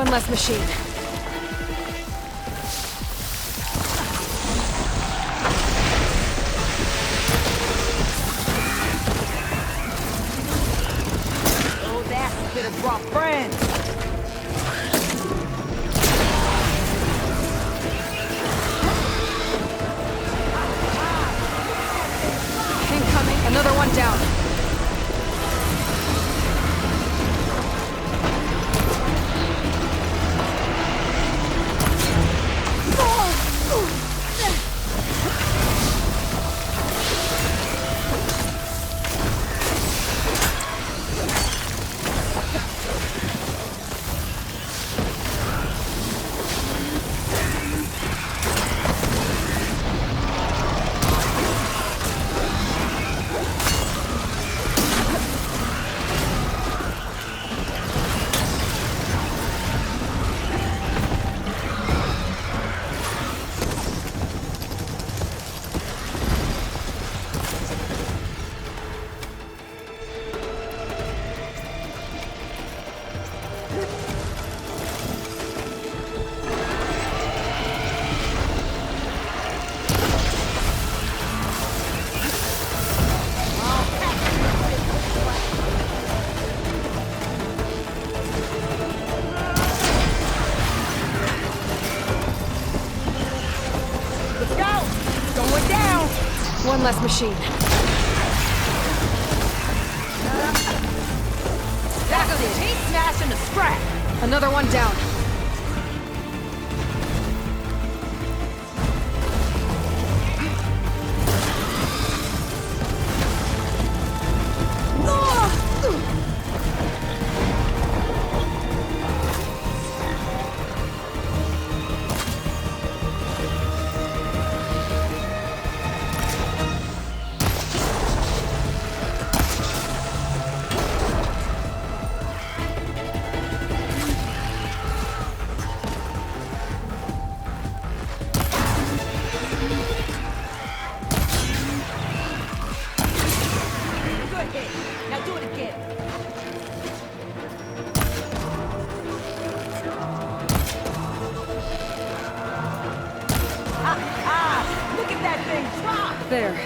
One less machine. Oh, that could have brought friends. Incoming. Another one down. One less machine. Back of this. He's smashing the scrap. Another one down. Now do it again. Look at that thing drop! There.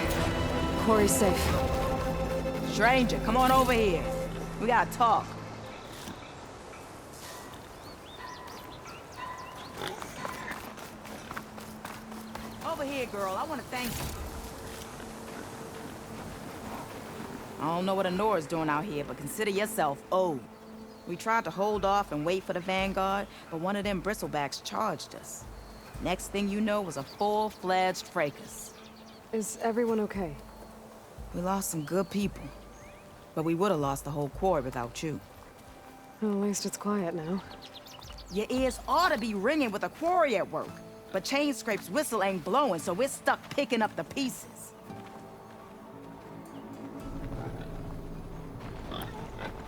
Quarry's safe. Stranger, come on over here. We gotta talk. Over here, girl. I want to thank you. I don't know what Honora's doing out here, but consider yourself owed. We tried to hold off and wait for the Vanguard, but one of them bristlebacks charged us. Next thing you know was a full-fledged fracas. Is everyone okay? We lost some good people, but we would have lost the whole quarry without you. Well, at least it's quiet now. Your ears ought to be ringing with a quarry at work, but Chainscrape's whistle ain't blowing, so we're stuck picking up the pieces.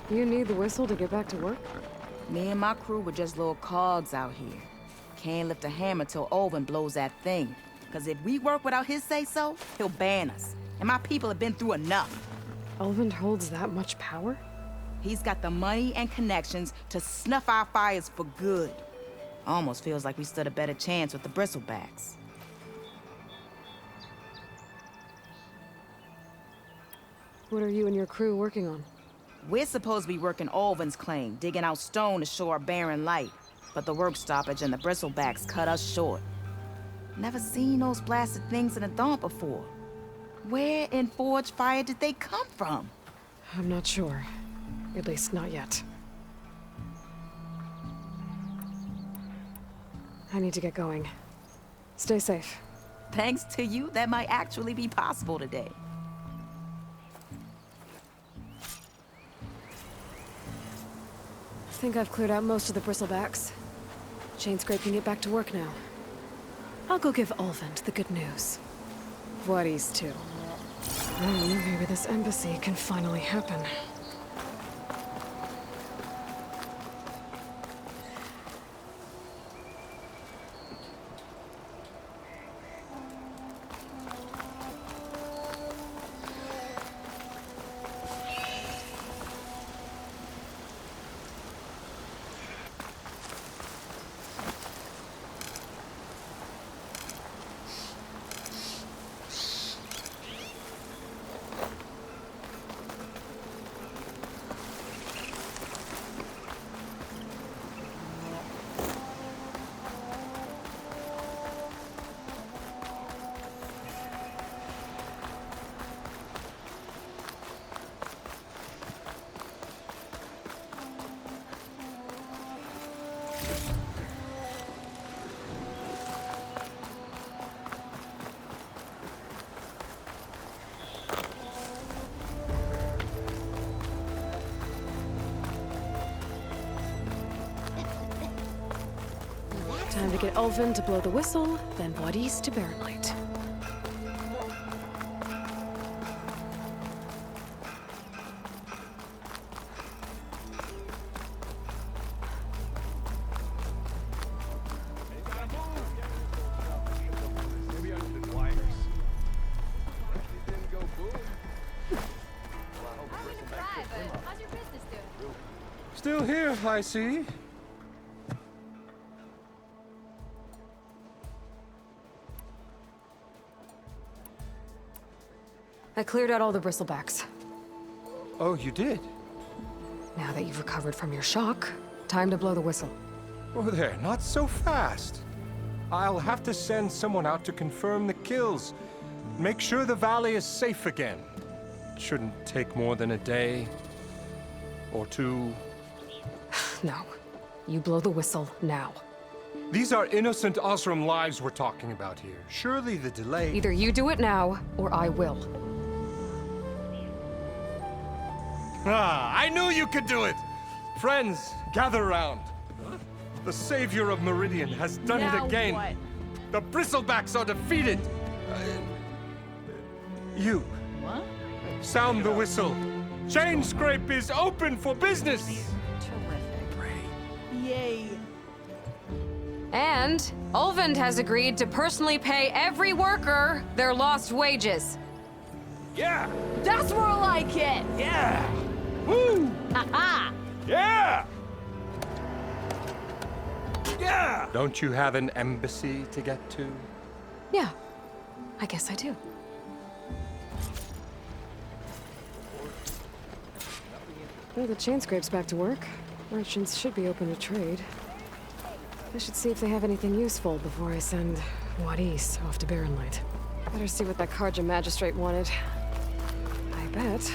You need the whistle to get back to work? Me and my crew were just little cogs out here. Can't lift a hammer till Olvin blows that thing. Cause if we work without his say-so, he'll ban us. And my people have been through enough. Olvin holds that much power? He's got the money and connections to snuff our fires for good. Almost feels like we stood a better chance with the bristlebacks. What are you and your crew working on? We're supposed to be working Olvin's claim, digging out stone to show our barren light. But the work stoppage and the bristlebacks cut us short. Never seen those blasted things in the dawn before. Where in Forge Fire did they come from? I'm not sure. At least not yet. I need to get going. Stay safe. Thanks to you, that might actually be possible today. I think I've cleared out most of the bristlebacks. Chainscrape can get back to work now. I'll go give Olvin the good news. What he's to. Then maybe this embassy can finally happen. Time to get Ulvin to blow the whistle, then Wadis to Barren Light. Still here, I see. I cleared out all the bristlebacks. Oh, you did? Now that you've recovered from your shock, time to blow the whistle. Oh, there, not so fast. I'll have to send someone out to confirm the kills. Make sure the valley is safe again. It shouldn't take more than a day. Or two. No. You blow the whistle now. These are innocent Osram lives we're talking about here. Surely the delay... Either you do it now, or I will. Ah, I knew you could do it! Friends, gather round. The savior of Meridian has done it again. What? The bristlebacks are defeated. You. What? Sound the whistle. Chain Scrape is open for business. Terrific. Yay. And Ulvin has agreed to personally pay every worker their lost wages. Yeah. That's more like it! Yeah. Woo. Ha-ha! Yeah. Yeah. Don't you have an embassy to get to? Yeah, I guess I do. Well, the chain scrape's back to work. Merchants should be open to trade. I should see if they have anything useful before I send Wadis off to Barren Light. Better see what that Karja magistrate wanted. I bet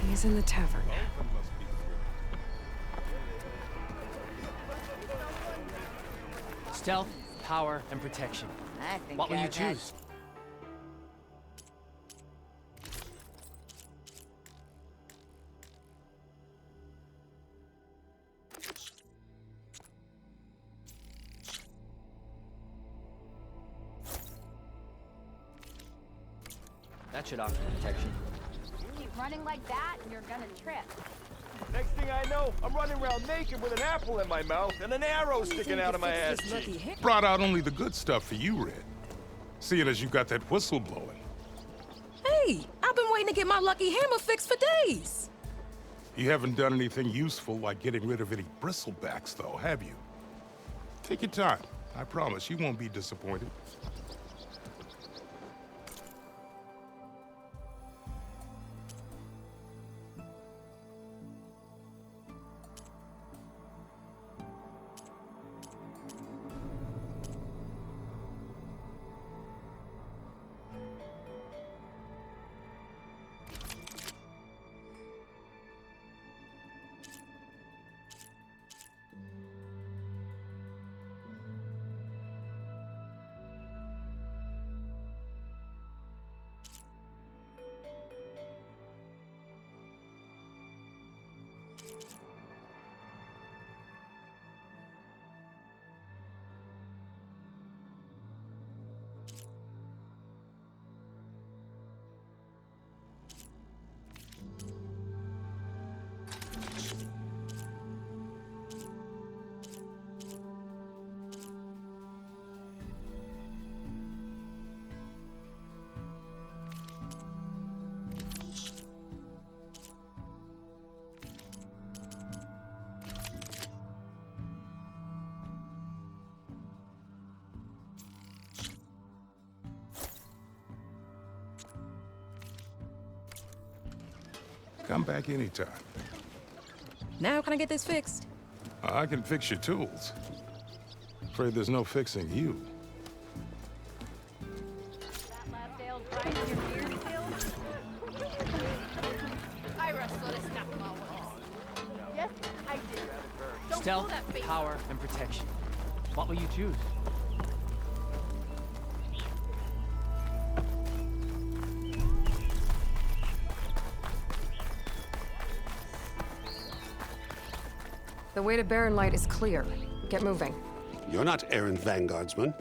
he's in the tavern. Stealth, power, and protection. I think What will you I've had- choose? That should offer protection. Keep running like that, and you're gonna trip. Next thing I know, I'm running around naked with an apple in my mouth and an arrow sticking out of my ass cheek. Brought out only the good stuff for you, Red. Seeing as you got that whistle blowing. Hey, I've been waiting to get my lucky hammer fixed for days. You haven't done anything useful like getting rid of any bristlebacks, though, have you? Take your time. I promise you won't be disappointed. Come back anytime. Now can I get this fixed? I can fix your tools. Afraid there's no fixing you. That left ale grind your beard still? I wrestled a snap ball once. Yes, I did. Don't pull Stealth, that face. power, and protection. What will you choose? The way to Barren Light is clear. Get moving. You're not errant vanguardsman.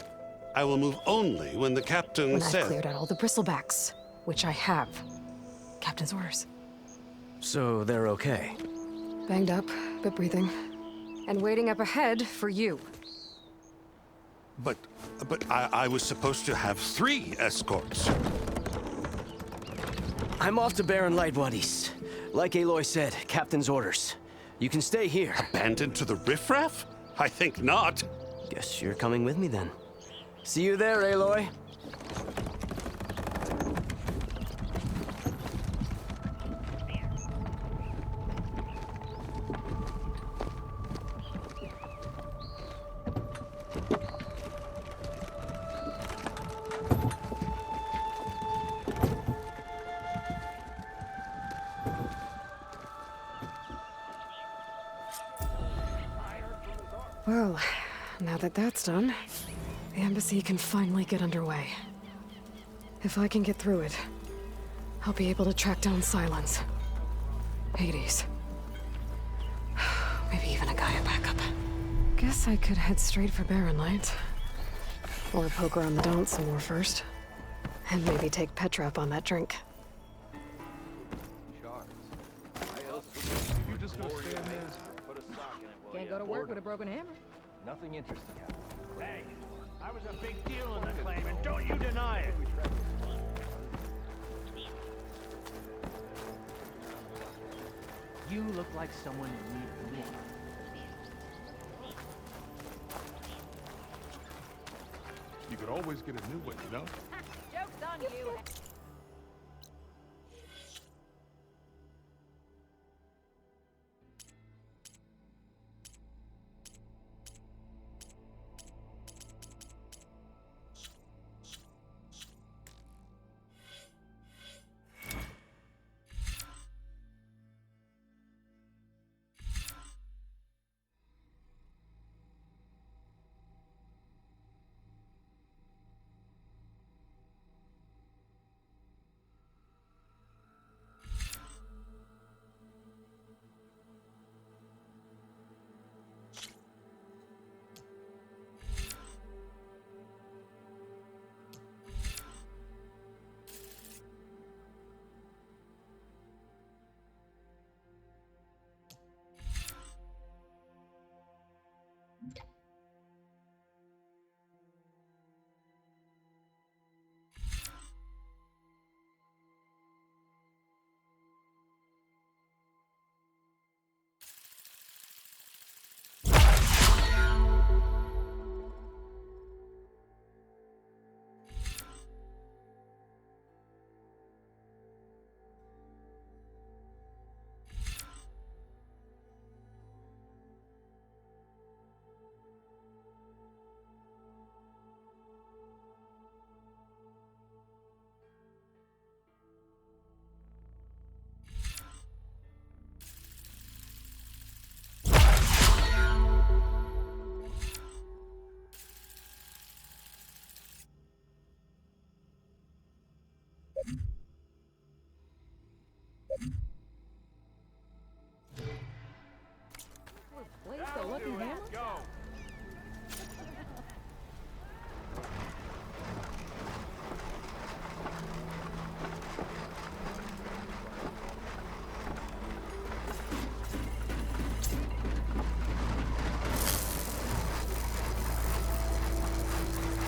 I will move only when the captain When says... I've cleared out all the bristlebacks, which I have. Captain's orders. So they're okay? Banged up, but breathing. And waiting up ahead for you. But I was supposed to have 3 escorts. I'm off to Baron Lightwood East. Like Aloy said, Captain's orders. You can stay here. Abandoned to the riffraff? I think not. Guess you're coming with me then. See you there, Aloy. Well, now that that's done, the embassy can finally get underway. If I can get through it, I'll be able to track down Silence. Hades. Maybe even a Gaia backup. Guess I could head straight for Barren Light. Or poke around the dance some more first. And maybe take Petra up on that drink. Can't go to work with a broken hammer. Nothing interesting happened. Hey, I was a big deal in the claim, and don't you deny it. You look like someone in need of me. You could always get a new one, you know? Joke's on you. Where's the lucky hammer? Go!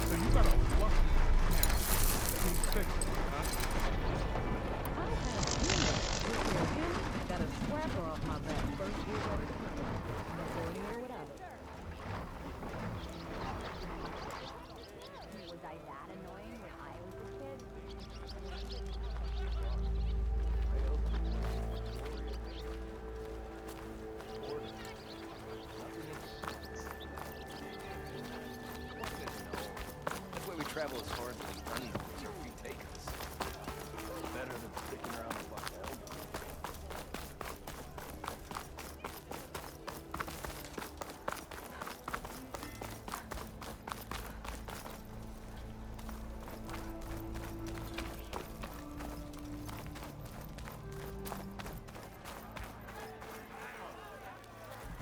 So you got a lucky hammer. Got a scrapper off my back. First year every time. Don't go anywhere without it. Was I that annoying when I was a kid? That's why we travel as far as we can as our feet take us. Better than sticking around the buck hell.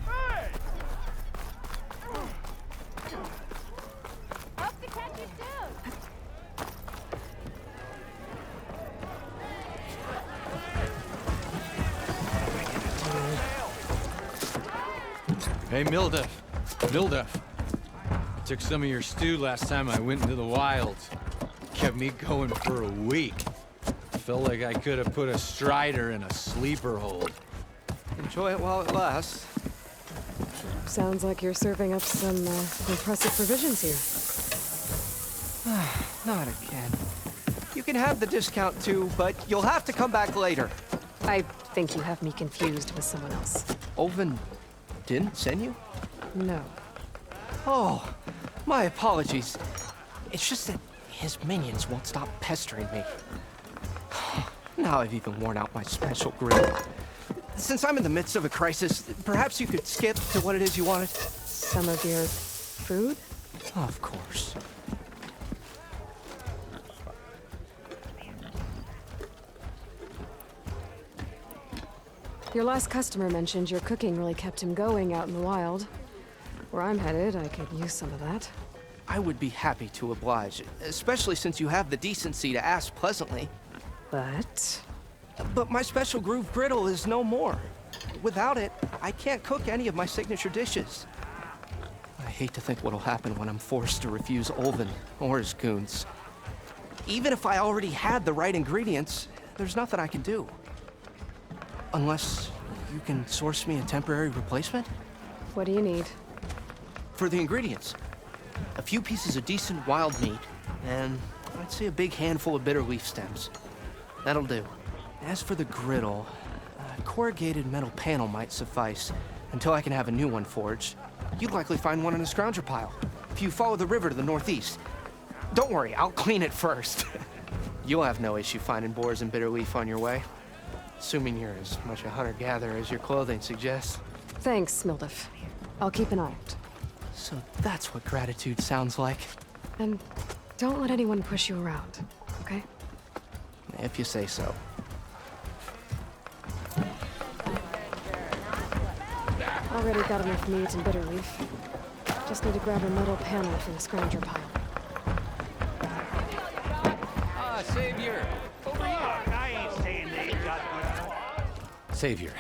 Hey! Hey, Mildef. Mildef. I took some of your stew last time I went into the wilds. Kept me going for a week. Felt like I could have put a strider in a sleeper hold. Enjoy it while it lasts. Sounds like you're serving up some impressive provisions here. Not again. You can have the discount too, but you'll have to come back later. I think you have me confused with someone else. Olvin didn't send you? No. Oh, my apologies. It's just that his minions won't stop pestering me. Now I've even worn out my special grill. Since I'm in the midst of a crisis, perhaps you could skip to what it is you wanted? Some of your food? Of course. Your last customer mentioned your cooking really kept him going out in the wild. Where I'm headed, I could use some of that. I would be happy to oblige, especially since you have the decency to ask pleasantly. But my special groove griddle is no more. Without it, I can't cook any of my signature dishes. I hate to think what'll happen when I'm forced to refuse Olvin or his goons. Even if I already had the right ingredients, there's nothing I can do. Unless you can source me a temporary replacement? What do you need? For the ingredients, a few pieces of decent wild meat, and I'd say a big handful of bitter leaf stems. That'll do. As for the griddle, a corrugated metal panel might suffice until I can have a new one forged. You'd likely find one in a scrounger pile, if you follow the river to the northeast. Don't worry, I'll clean it first. You'll have no issue finding boars and bitter leaf on your way. Assuming you're as much a hunter-gatherer as your clothing suggests. Thanks, Mildef. I'll keep an eye out. So that's what gratitude sounds like. And don't let anyone push you around, okay? If you say so. Already got enough meat and bitter leaf. Just need to grab a metal panel from the scrounger pile. Ah, Savior! Over here! I ain't saying they got good. Savior,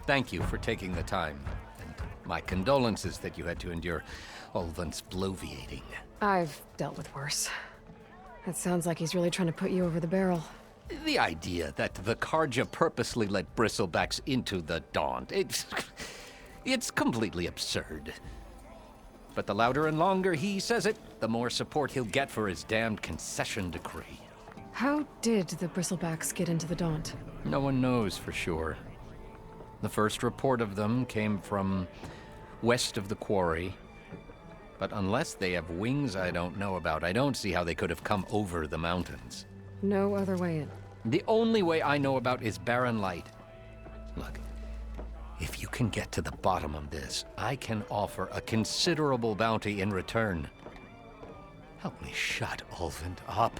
thank you for taking the time. And my condolences that you had to endure Olvin's bloviating. I've dealt with worse. It sounds like he's really trying to put you over the barrel. The idea that the Karja purposely let bristlebacks into the Daunt, it's completely absurd. But the louder and longer he says it, the more support he'll get for his damned concession decree. How did the bristlebacks get into the Daunt? No one knows for sure. The first report of them came from west of the quarry. But unless they have wings I don't know about, I don't see how they could have come over the mountains. No other way in. The only way I know about is barren light. Look, if you can get to the bottom of this, I can offer a considerable bounty in return. Help me shut Olvin up.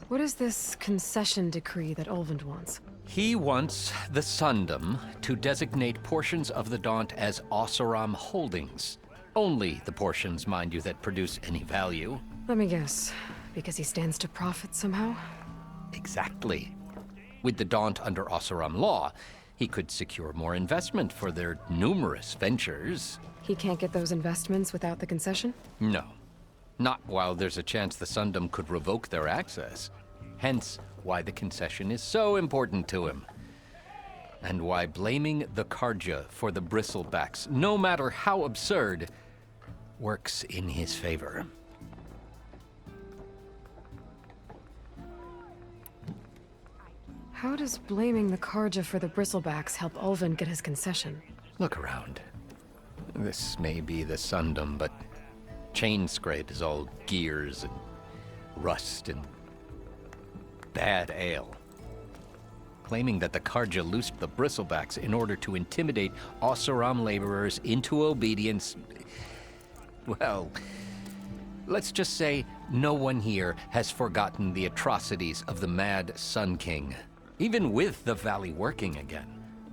What is this concession decree that Olvin wants? He wants the Sundom to designate portions of the Daunt as Oseram holdings. Only the portions, mind you, that produce any value. Let me guess. Because he stands to profit somehow? Exactly. With the Daunt under Oseram law, he could secure more investment for their numerous ventures. He can't get those investments without the concession? No. Not while there's a chance the Sundom could revoke their access. Hence, why the concession is so important to him. And why blaming the Karja for the bristlebacks, no matter how absurd, works in his favor. How does blaming the Karja for the bristlebacks help Olvin get his concession? Look around. This may be the Sundom, but Chainscrape is all gears and rust and bad ale. Claiming that the Karja loosed the bristlebacks in order to intimidate Oseram laborers into obedience. Well, let's just say no one here has forgotten the atrocities of the Mad Sun King. Even with the valley working again,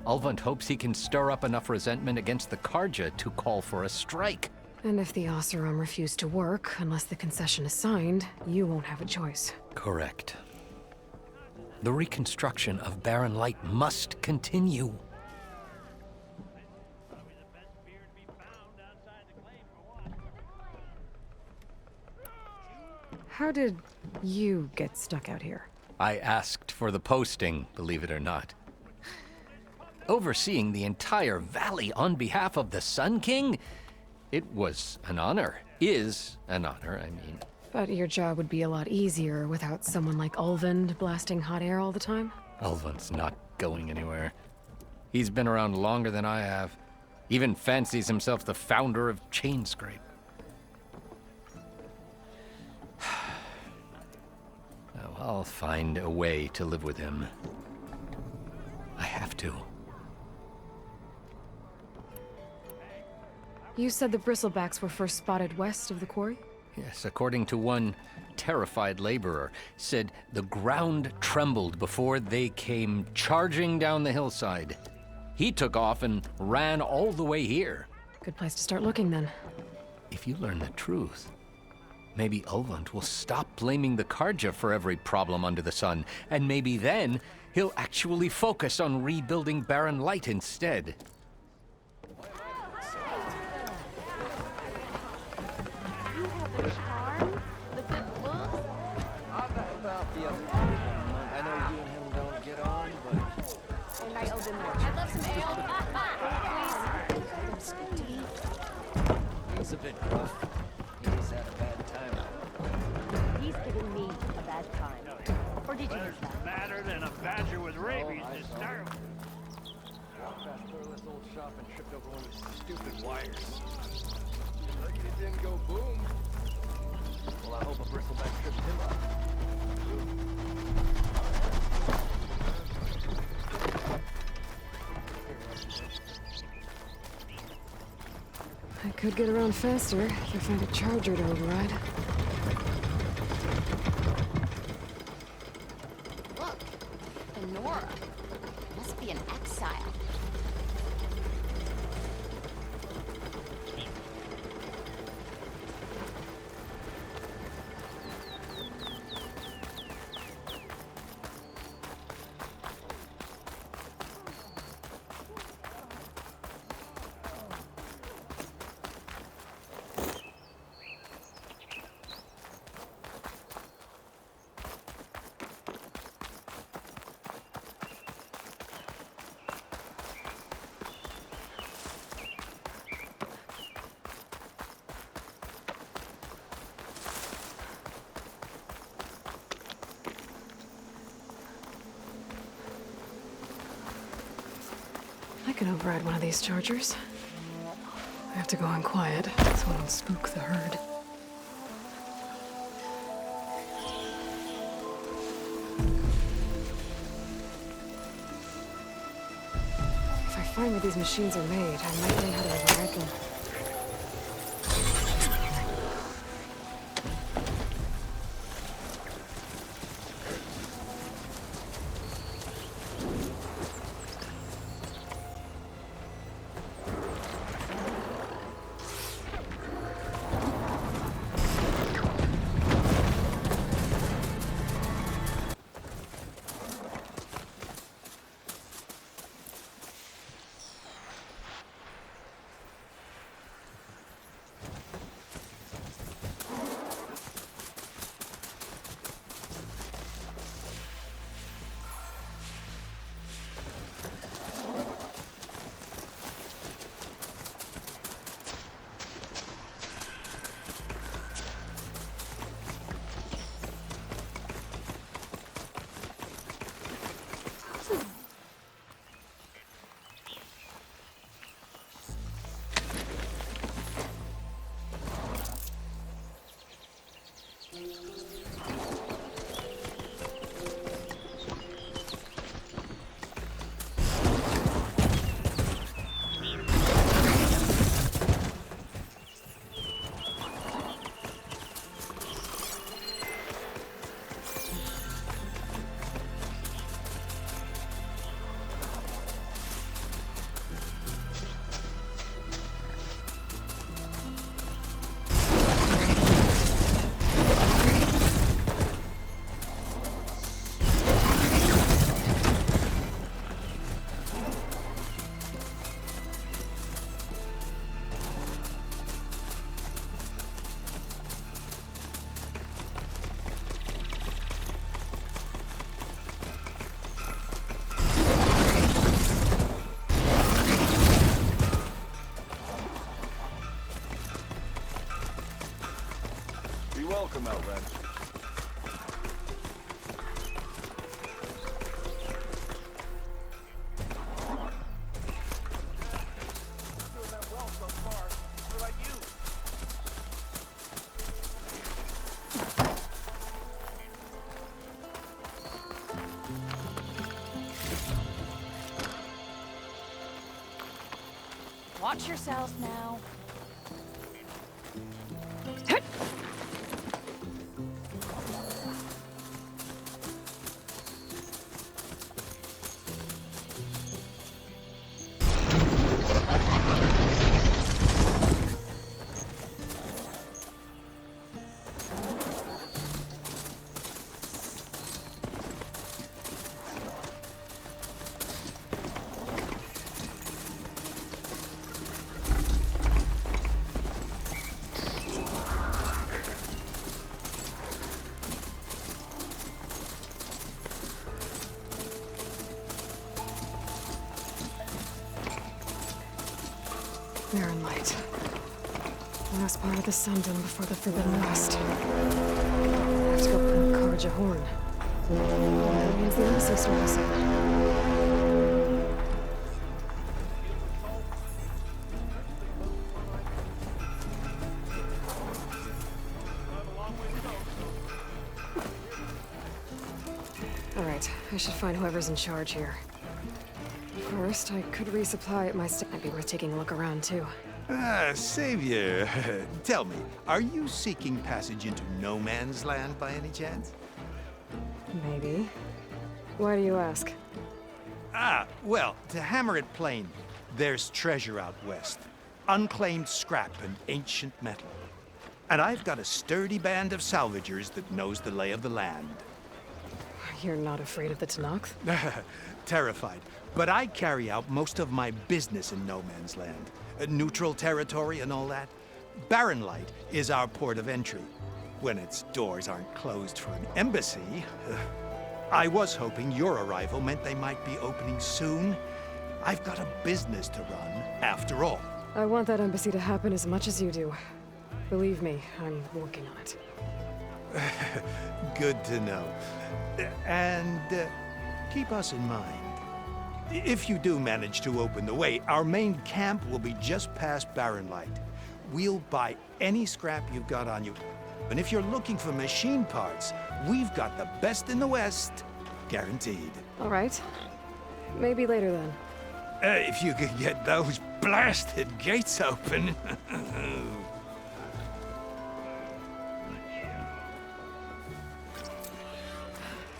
Ulvund hopes he can stir up enough resentment against the Karja to call for a strike. And if the Oseram refuse to work, unless the concession is signed, you won't have a choice. Correct. The reconstruction of Barren Light must continue. How did you get stuck out here? I asked for the posting, believe it or not. Overseeing the entire valley on behalf of the Sun King? It was an honor. Is an honor, I mean. But your job would be a lot easier without someone like Ulvund blasting hot air all the time? Ulvund's not going anywhere. He's been around longer than I have. Even fancies himself the founder of Chainscrape. Well, I'll find a way to live with him. I have to. You said the bristlebacks were first spotted west of the quarry? Yes, according to one terrified laborer, said the ground trembled before they came charging down the hillside. He took off and ran all the way here. Good place to start looking, then. If you learn the truth, maybe Ulvund will stop blaming the Karja for every problem under the sun, and maybe then he'll actually focus on rebuilding Barren Light instead. He's a bit rough. He's had a bad time. He's giving me a bad time. Or did you miss that? Madder than a badger with rabies this time. Walked past Thorless old shop and tripped over one of his stupid wires. Lucky it didn't go boom. Well, I hope a bristleback tripped him up. I could get around faster if I find a charger to override. Look, Honora. Must be an exile. I can override one of these chargers. I have to go in quiet so I don't spook the herd. If I find where these machines are made, I might learn how to override them. him out, Ren. Watch yourself now. Barren light. Last part of the Sundom before the Forbidden West. I have to go encourage a horn. That means the embassy store is open. All right, I should find whoever's in charge here. First, I could resupply at my might be worth taking a look around, too. Ah, Savior, tell me, are you seeking passage into no man's land by any chance? Maybe. Why do you ask? Ah, well, to hammer it plain, there's treasure out west. Unclaimed scrap and ancient metal. And I've got a sturdy band of salvagers that knows the lay of the land. You're not afraid of the Tenakth? Terrified. But I carry out most of my business in no man's land. Neutral territory and all that. Barren Light is our port of entry. When its doors aren't closed for an embassy. I was hoping your arrival meant they might be opening soon. I've got a business to run, after all. I want that embassy to happen as much as you do. Believe me, I'm working on it. Good to know. And keep us in mind. If you do manage to open the way, our main camp will be just past Barren Light. We'll buy any scrap you've got on you. And if you're looking for machine parts, we've got the best in the West, guaranteed. All right. Maybe later then. If you could get those blasted gates open.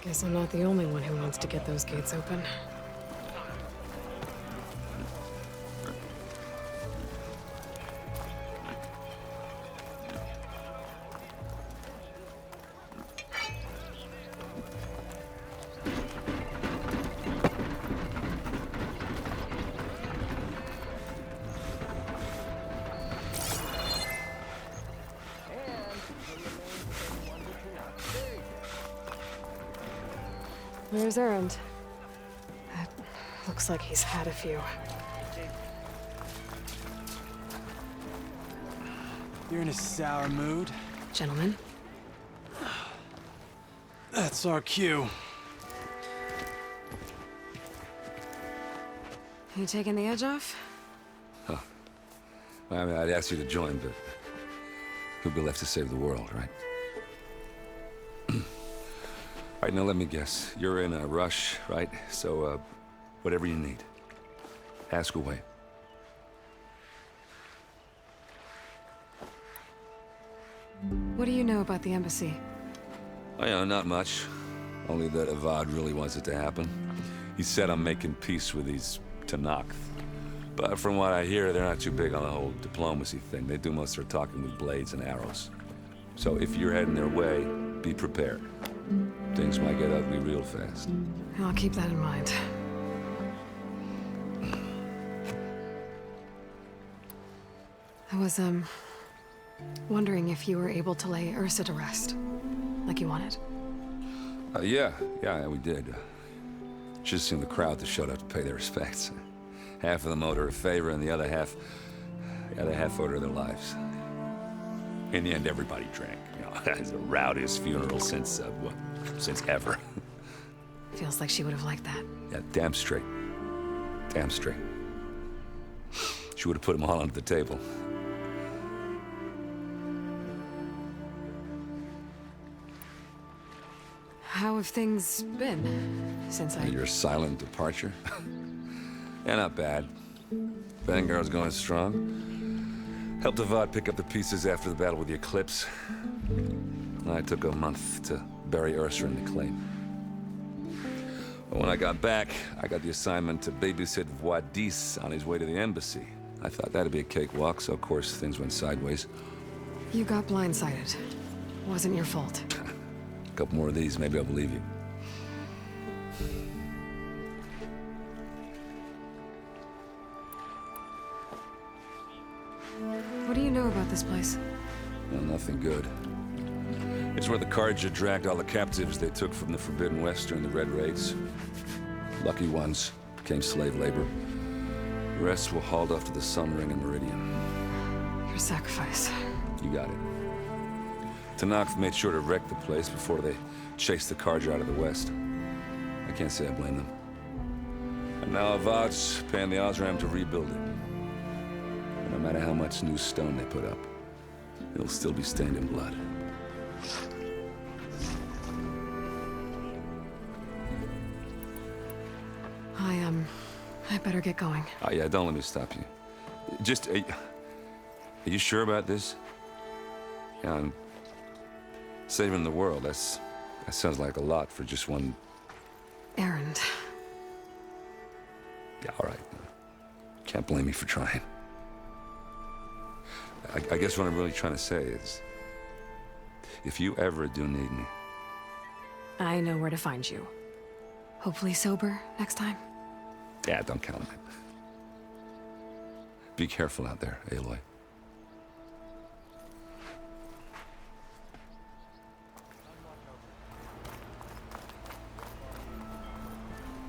Guess I'm not the only one who wants to get those gates open. Where's Erend? That looks like he's had a few. You're in a sour mood? Gentlemen? That's our cue. You taking the edge off? Huh. I mean, I'd ask you to join, but who'd be left to save the world, right? All right, now let me guess. You're in a rush, right? So, whatever you need, ask away. What do you know about the embassy? Oh, yeah, not much. Only that Avad really wants it to happen. He said I'm making peace with these Tenakth. But from what I hear, they're not too big on the whole diplomacy thing. They do most of their talking with blades and arrows. So if you're heading their way, be prepared. Things might get ugly real fast. I'll keep that in mind. I was, wondering if you were able to lay Ursa to rest, like you wanted. Yeah, we did. Just seen the crowd that showed up to pay their respects. Half of them owed her a favor, and the other half owed her their lives. In the end, everybody drank, you know. It's the rowdiest funeral since, since ever. Feels like she would have liked that. Yeah, damn straight. Damn straight. She would have put them all under the table. How have things been since Your silent departure? Yeah, not bad. Vanguard's going strong. Helped Avad pick up the pieces after the battle with the Eclipse. I took a month to bury Ursa in the claim. But when I got back, I got the assignment to babysit Wadis on his way to the embassy. I thought that'd be a cakewalk, so of course things went sideways. You got blindsided. Wasn't your fault. A couple more of these, maybe I'll believe you. What do you know about this place? Well, nothing good. It's where the Carja dragged all the captives they took from the Forbidden West during the Red Raids. Lucky ones became slave labor. The rest were hauled off to the Sun Ring and Meridian. Your sacrifice. You got it. Tanakh made sure to wreck the place before they chased the Carja out of the West. I can't say I blame them. And now Avad's paying the Osram to rebuild it. And no matter how much new stone they put up, it'll still be stained in blood. I better get going. Oh, yeah, don't let me stop you. Just, are you sure about this? Yeah, I'm saving the world. That sounds like a lot for just one... errand. Yeah, all right. Can't blame me for trying. I guess what I'm really trying to say is, if you ever do need me... I know where to find you. Hopefully sober next time. Yeah, don't count on it. Be careful out there, Aloy.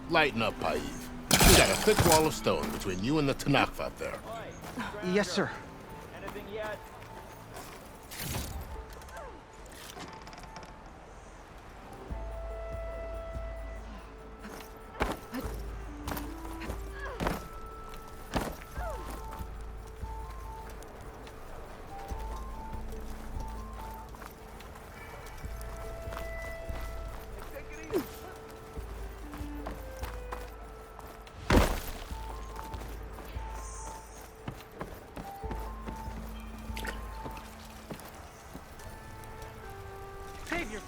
Lighten up, Paiv. You got a thick wall of stone between you and the Tanakh out there. Yes, sir. Anything yet?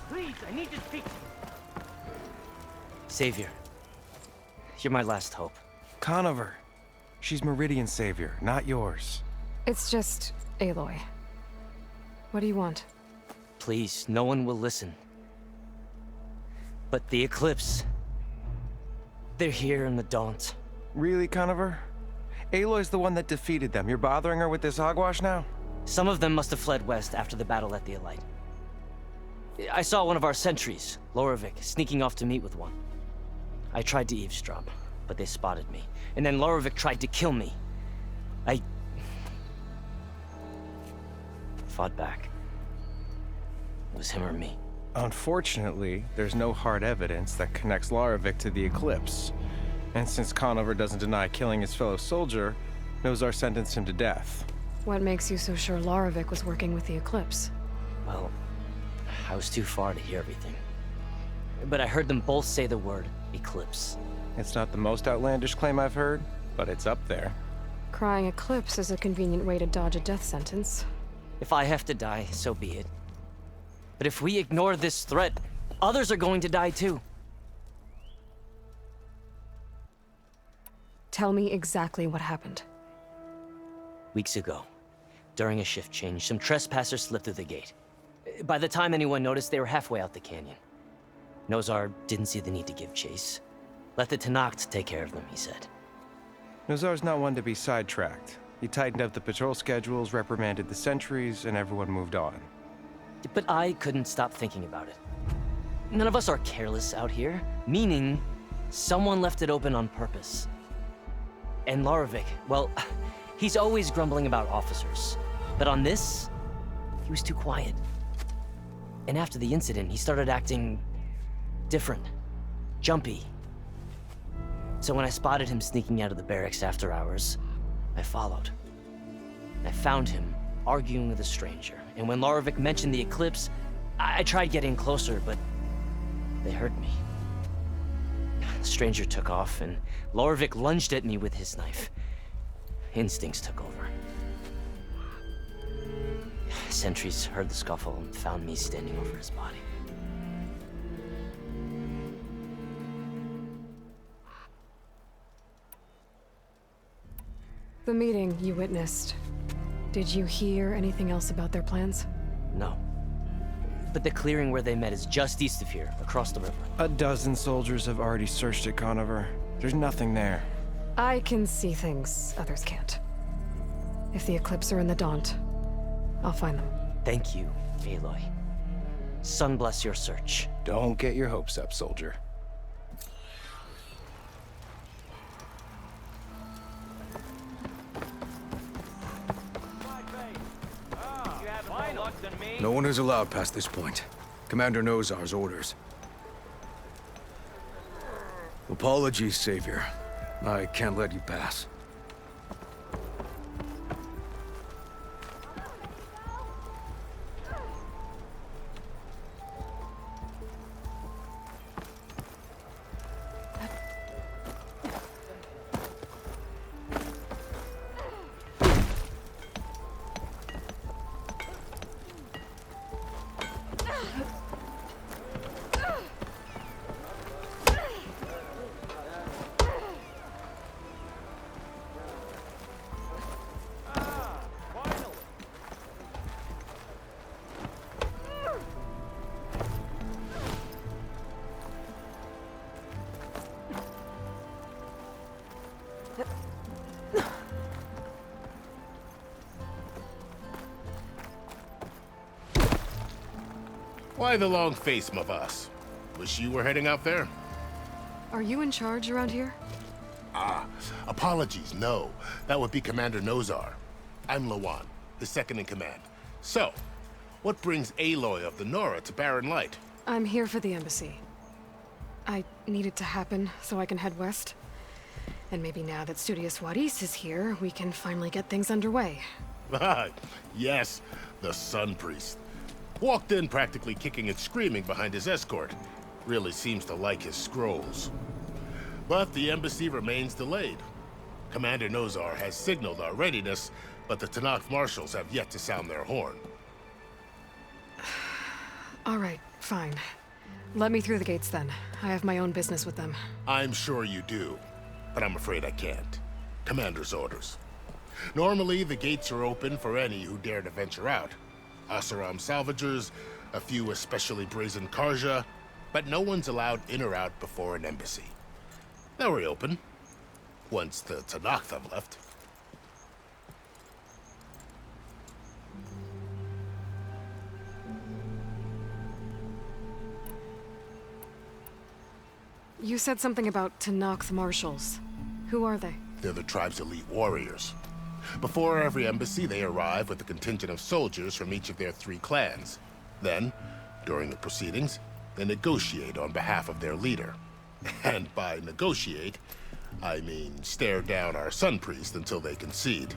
Please, I need to speak to you. Savior, you're my last hope. Conover. She's Meridian's savior, not yours. It's just Aloy. What do you want? Please, no one will listen. But the Eclipse... they're here in the Daunt. Really, Conover? Aloy's the one that defeated them. You're bothering her with this hogwash now? Some of them must have fled west after the battle at the Elite. I saw one of our sentries, Loravik, sneaking off to meet with one. I tried to eavesdrop, but they spotted me. And then Loravik tried to kill me. I... fought back. It was him or me. Unfortunately, there's no hard evidence that connects Loravik to the Eclipse. And since Conover doesn't deny killing his fellow soldier, Nozar sentenced him to death. What makes you so sure Loravik was working with the Eclipse? Well, I was too far to hear everything. But I heard them both say the word Eclipse. It's not the most outlandish claim I've heard, but it's up there. Crying Eclipse is a convenient way to dodge a death sentence. If I have to die, so be it. But if we ignore this threat, others are going to die too. Tell me exactly what happened. Weeks ago, during a shift change, some trespassers slipped through the gate. By the time anyone noticed, they were halfway out the canyon. Nozar didn't see the need to give chase. Let the Tanakh take care of them, he said. Nozar's not one to be sidetracked. He tightened up the patrol schedules, reprimanded the sentries, and everyone moved on. But I couldn't stop thinking about it. None of us are careless out here, meaning someone left it open on purpose. And Loravik, well, he's always grumbling about officers. But on this, he was too quiet. And after the incident, he started acting different, jumpy. So when I spotted him sneaking out of the barracks after hours, I followed. I found him arguing with a stranger. And when Larovic mentioned the eclipse, I tried getting closer, but they heard me. The stranger took off, and Larovic lunged at me with his knife. Instincts took over. Sentries heard the scuffle and found me standing over his body. The meeting you witnessed. Did you hear anything else about their plans? No. But the clearing where they met is just east of here, across the river. A dozen soldiers have already searched it, Conover. There's nothing there. I can see things others can't. If the Eclipse are in the Daunt, I'll find them. Thank you, Aloy. Sun bless your search. Don't get your hopes up, soldier. No one is allowed past this point. Commander Nozar's orders. Apologies, Savior. I can't let you pass. Why the long face, Mavas? Wish you were heading out there? Are you in charge around here? Ah, apologies, no. That would be Commander Nozar. I'm Lawan, his second in command. So, what brings Aloy of the Nora to Barren Light? I'm here for the embassy. I need it to happen so I can head west. And maybe now that Studious Wadis is here, we can finally get things underway. Yes, the Sun Priest. Walked in practically kicking and screaming behind his escort. Really seems to like his scrolls. But the embassy remains delayed. Commander Nozar has signaled our readiness, but the Tanakh marshals have yet to sound their horn. All right, fine. Let me through the gates then. I have my own business with them. I'm sure you do, but I'm afraid I can't. Commander's orders. Normally, the gates are open for any who dare to venture out. Asaram salvagers, a few especially brazen Karja, but no one's allowed in or out before an embassy. They'll reopen, once the Tanakh have left. You said something about Tanakh marshals. Who are they? They're the tribe's elite warriors. Before every embassy, they arrive with a contingent of soldiers from each of their 3 clans. Then, during the proceedings, they negotiate on behalf of their leader. And by negotiate, I mean stare down our Sun Priest until they concede.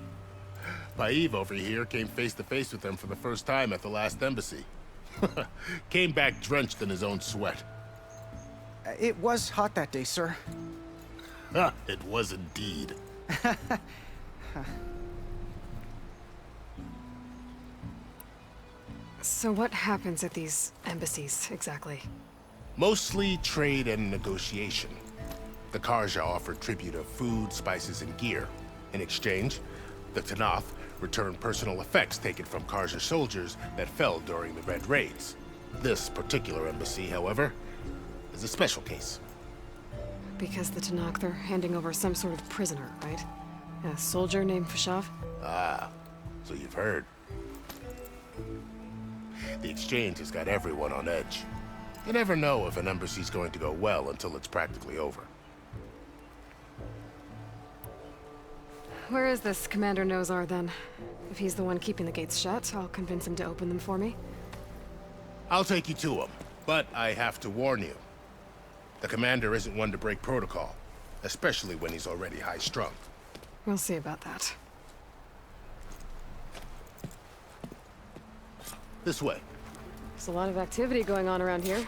Paiv over here came face to face with them for the first time at the last embassy. Came back drenched in his own sweat. It was hot that day, sir. It was indeed. So what happens at these embassies, exactly? Mostly trade and negotiation. The Karja offered tribute of food, spices, and gear. In exchange, the Tanakh returned personal effects taken from Karja soldiers that fell during the Red Raids. This particular embassy, however, is a special case. Because the Tanakh, they're handing over some sort of prisoner, right? A soldier named Fashav? Ah, so you've heard. The exchange has got everyone on edge. You never know if an embassy's going to go well until it's practically over. Where is this Commander Nozar, then? If he's the one keeping the gates shut, I'll convince him to open them for me. I'll take you to him, but I have to warn you. The commander isn't one to break protocol, especially when he's already high-strung. We'll see about that. This way. There's a lot of activity going on around here.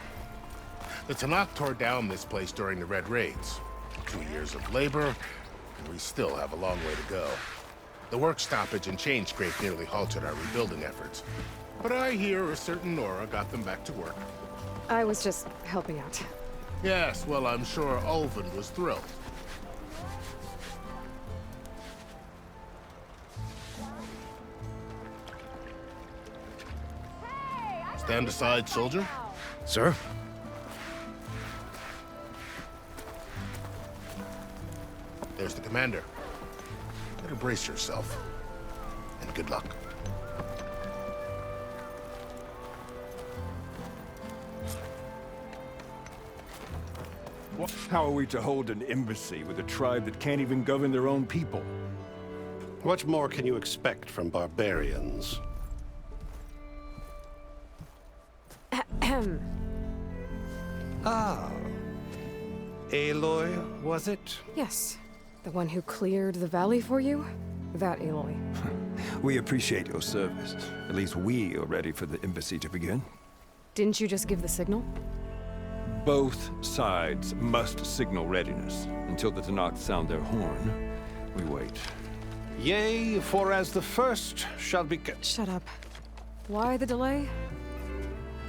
The Tanakh tore down this place during the Red Raids. 2 years of labor, and we still have a long way to go. The work stoppage and chain scrape nearly halted our rebuilding efforts. But I hear a certain Nora got them back to work. I was just helping out. Yes, well, I'm sure Ulvin was thrilled. Stand aside, soldier. Sir? There's the commander. Better brace yourself. And good luck. How are we to hold an embassy with a tribe that can't even govern their own people? What more can you expect from barbarians? Ahem. Ah. Aloy, was it? Yes. The one who cleared the valley for you? That Aloy. We appreciate your service. At least we are ready for the embassy to begin. Didn't you just give the signal? Both sides must signal readiness. Until the Tanakh sound their horn, we wait. Yea, for as the first shall be... Shut up. Why the delay?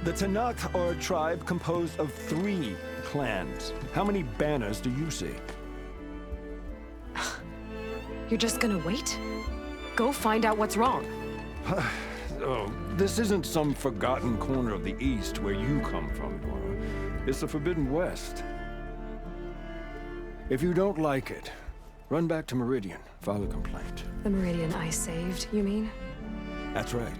The Tanakh are a tribe composed of 3 clans. How many banners do you see? You're just gonna wait? Go find out what's wrong. Oh, this isn't some forgotten corner of the East where you come from, Laura. It's the Forbidden West. If you don't like it, run back to Meridian, file a complaint. The Meridian I saved, you mean? That's right.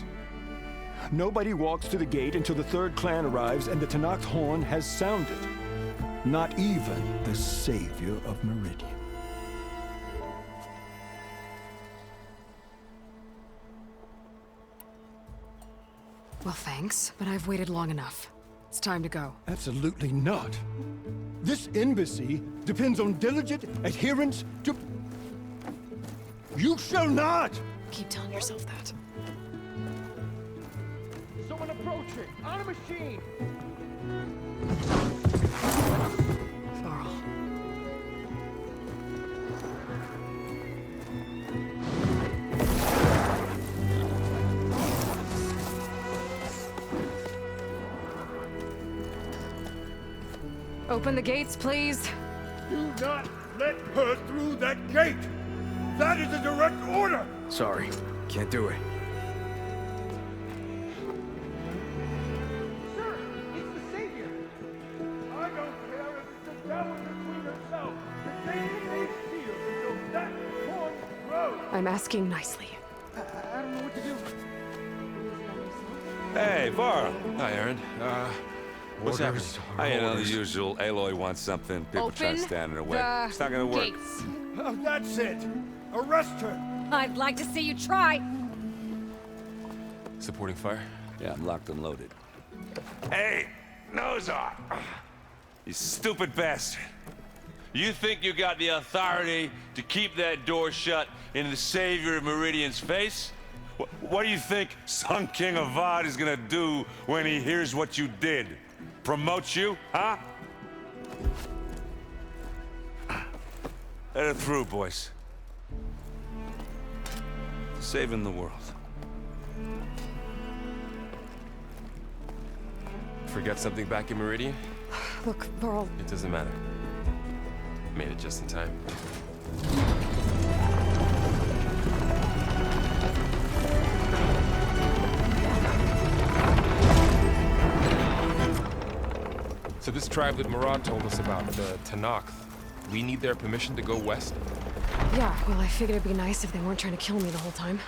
Nobody walks to the gate until the 3rd clan arrives and the Tanakh's horn has sounded. Not even the savior of Meridian. Well, thanks, but I've waited long enough. It's time to go. Absolutely not. This embassy depends on diligent adherence to... You shall not! Keep telling yourself that. Someone approaching! On a machine! Varl. Open the gates, please. Do not let her through that gate! That is a direct order! Sorry, can't do it. Sir, it's the Savior! I don't care if it's the devil between herself. The gate is sealed until that horn grows! I'm asking nicely. I don't know what to do. Hey, Varl. Hi, Aaron. What's happening? I know the usual. Aloy wants something. People try to stand in her way. It's not gonna work. Gates. Oh, that's it! Arrest her! I'd like to see you try. Supporting fire? Yeah, I'm locked and loaded. Hey, Nozar! You stupid bastard. You think you got the authority to keep that door shut in the savior of Meridian's face? What do you think Sun King Avad is gonna do when he hears what you did? Promote you, huh? Let her through, boys. Saving the world. Forgot something back in Meridian? Look, Varl. It doesn't matter. Made it just in time. So this tribe that Murad told us about, the Tanakh, we need their permission to go west? Yeah, well, I figured it'd be nice if they weren't trying to kill me the whole time.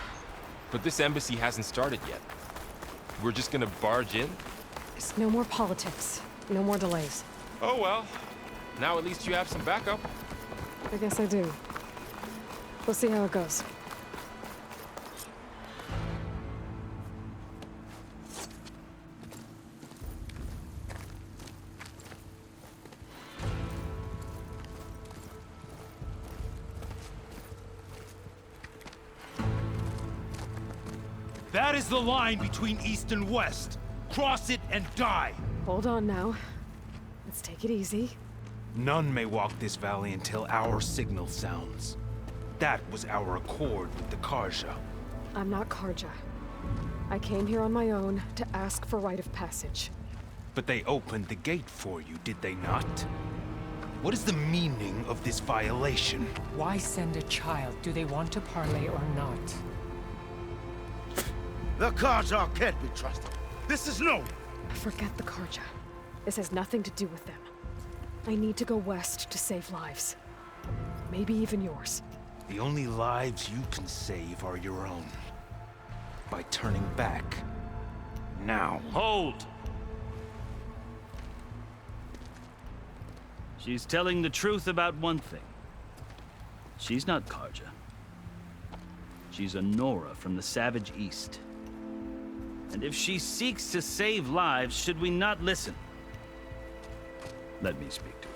But this embassy hasn't started yet. We're just gonna barge in? There's no more politics. No more delays. Oh well. Now at least you have some backup. I guess I do. We'll see how it goes. That is the line between East and West. Cross it and die. Hold on now. Let's take it easy. None may walk this valley until our signal sounds. That was our accord with the Karja. I'm not Karja. I came here on my own to ask for rite of passage. But they opened the gate for you, did they not? What is the meaning of this violation? Why send a child? Do they want to parley or not? The Karja can't be trusted. This is no... Forget the Karja. This has nothing to do with them. I need to go west to save lives. Maybe even yours. The only lives you can save are your own. By turning back. Now. Hold! She's telling the truth about one thing. She's not Karja. She's a Nora from the Savage East. And if she seeks to save lives, should we not listen? Let me speak to her.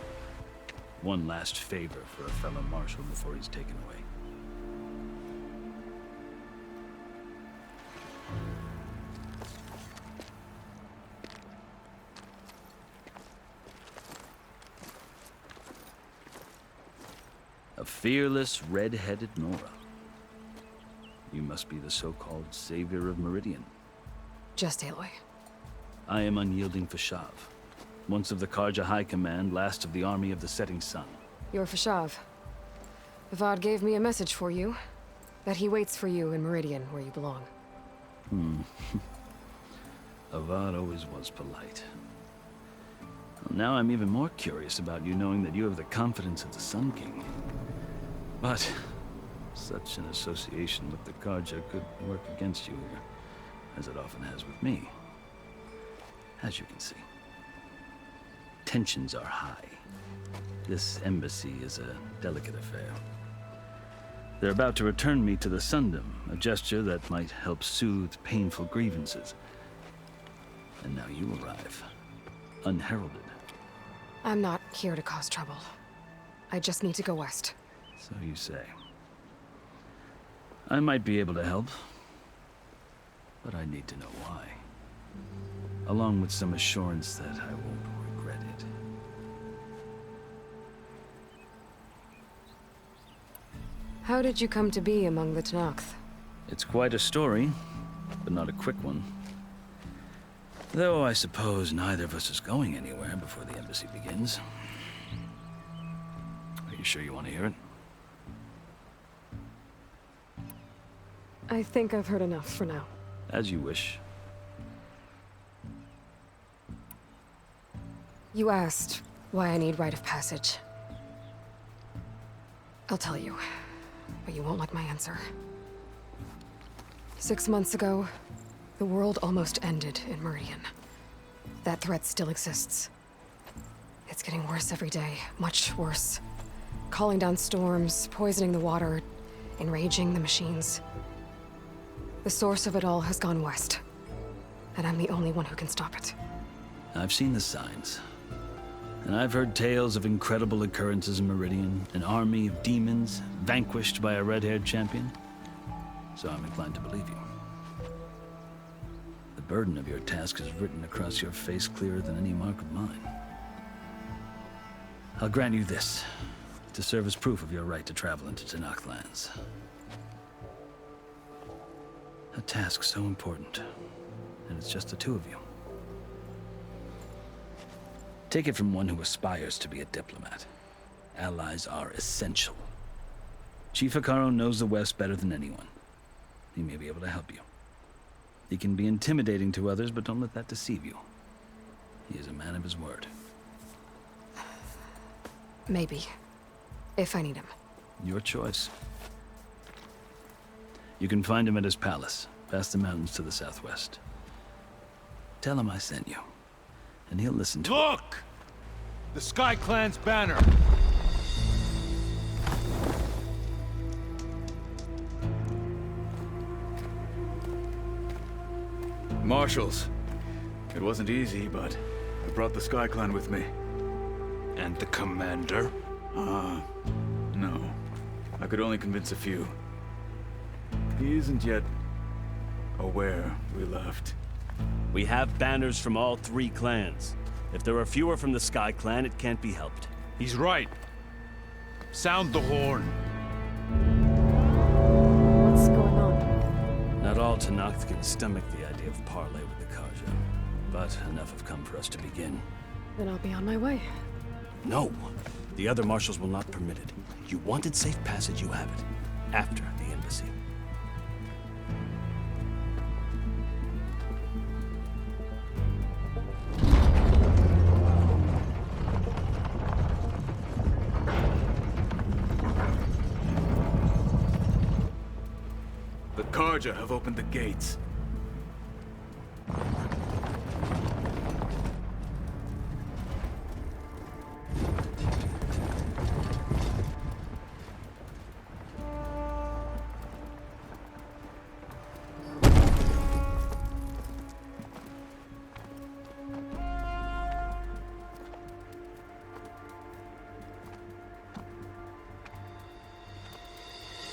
One last favor for a fellow marshal before he's taken away. A fearless, red-headed Nora. You must be the so-called savior of Meridian. Just Aloy. I am unyielding Fashav. Once of the Karja High Command, last of the army of the setting sun. You're Fashav. Avad gave me a message for you. That he waits for you in Meridian, where you belong. Avad always was polite. Well, now I'm even more curious about you knowing that you have the confidence of the Sun King. But such an association with the Karja could work against you here, as it often has with me. As you can see. Tensions are high. This embassy is a delicate affair. They're about to return me to the Sundom, a gesture that might help soothe painful grievances. And now you arrive, unheralded. I'm not here to cause trouble. I just need to go west. So you say. I might be able to help, but I need to know why. Along with some assurance that I won't regret it. How did you come to be among the Tenakth? It's quite a story, but not a quick one. Though I suppose neither of us is going anywhere before the embassy begins. Are you sure you want to hear it? I think I've heard enough for now. As you wish. You asked why I need rite of passage. I'll tell you, but you won't like my answer. 6 months ago, the world almost ended in Meridian. That threat still exists. It's getting worse every day, much worse. Calling down storms, poisoning the water, enraging the machines. The source of it all has gone west, and I'm the only one who can stop it. I've seen the signs. And I've heard tales of incredible occurrences in Meridian, an army of demons vanquished by a red-haired champion. So I'm inclined to believe you. The burden of your task is written across your face clearer than any mark of mine. I'll grant you this, to serve as proof of your right to travel into Tenakth lands. A task so important, and it's just the two of you. Take it from one who aspires to be a diplomat. Allies are essential. Chief Hikaru knows the West better than anyone. He may be able to help you. He can be intimidating to others, but don't let that deceive you. He is a man of his word. Maybe. If I need him. Your choice. You can find him at his palace, past the mountains to the southwest. Tell him I sent you, and he'll listen to Look! The Sky Clan's banner! Marshals. It wasn't easy, but I brought the Sky Clan with me. And the commander? No. I could only convince a few. He isn't yet Aware we left. We have banners from all 3 clans. If there are fewer from the Sky Clan, it can't be helped. He's right. Sound the horn. What's going on? Not all Tenakth can stomach the idea of parley with the Karja, but enough have come for us to begin. Then I'll be on my way. No! The other marshals will not permit it. You wanted safe passage, you have it. After the embassy. The Karja have opened the gates.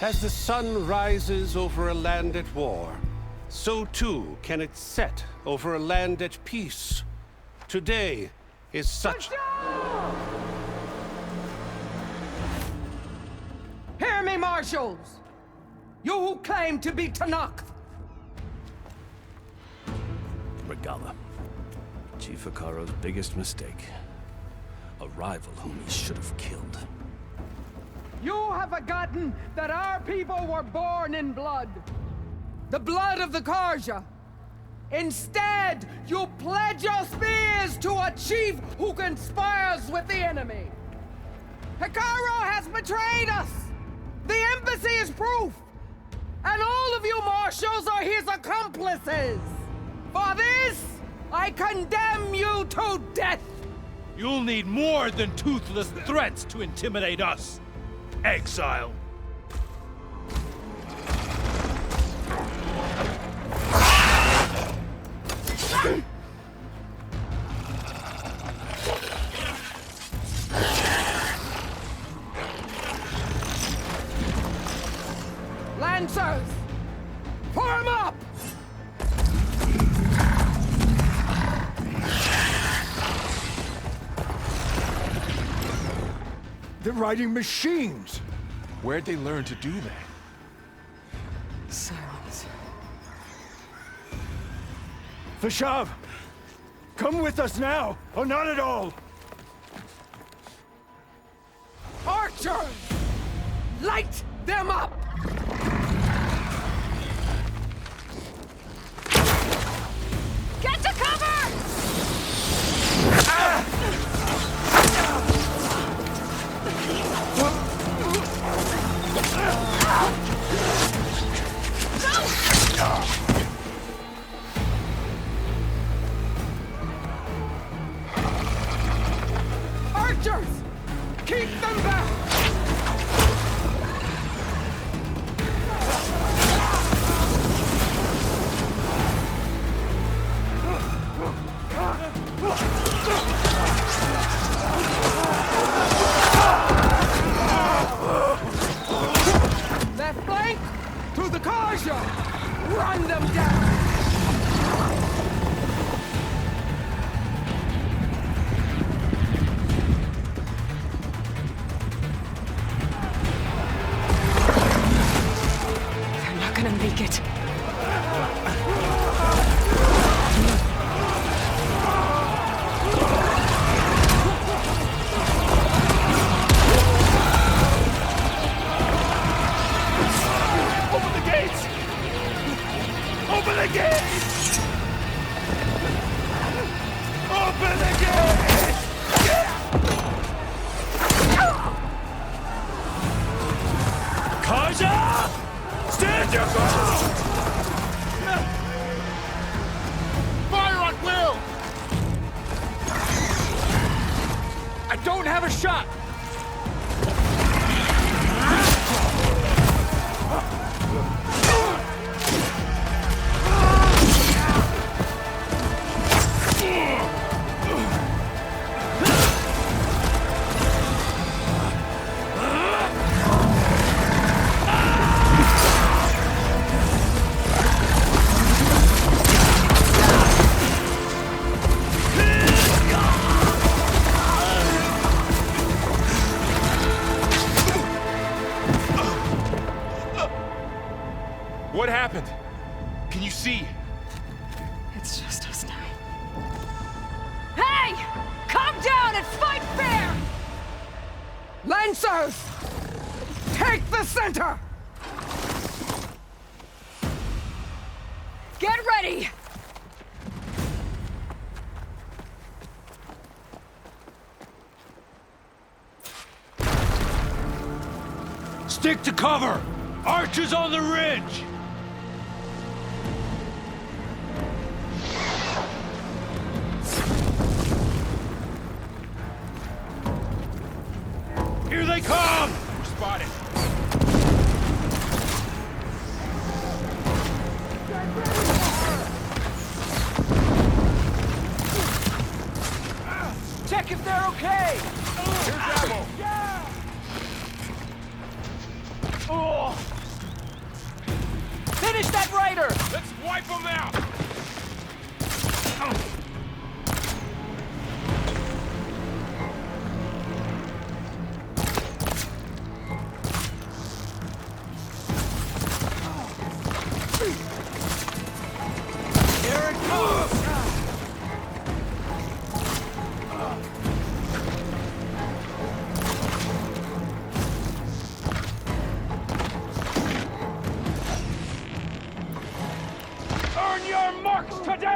As the sun rises over a land at war, so too can it set over a land at peace. Today is such... Hear me, marshals! You who claim to be Tenakth! Regala. Chief Hikaro's biggest mistake. A rival whom he should have killed. You have forgotten that our people were born in blood. The blood of the Karja. Instead, you pledge your spears to a chief who conspires with the enemy. Hikaro has betrayed us. The embassy is proof. And all of you marshals are his accomplices. For this, I condemn you to death. You'll need more than toothless threats to intimidate us. Exile. Lancers, form up! They're riding machines! Where'd they learn to do that? Silence. Vashav! Come with us now, or not at all! Archers! Light them up! Get to cover! Archers! Keep them back! Left flank! To the Karja! Run them down! They're not gonna make it. Open the gates! Open the gates! Open the gates! Karja! Stand your ground! Fire on will! I don't have a shot! What happened? Can you see? It's just us now. Hey! Calm down and fight fair! Lancers! Take the center! Get ready! Stick to cover! Archers on the ridge! Here they come! We're spotted. Check if they're okay! Here's ammo! Yeah! Oh! Finish that rider! Let's wipe them out! Here it comes! Earn your marks today!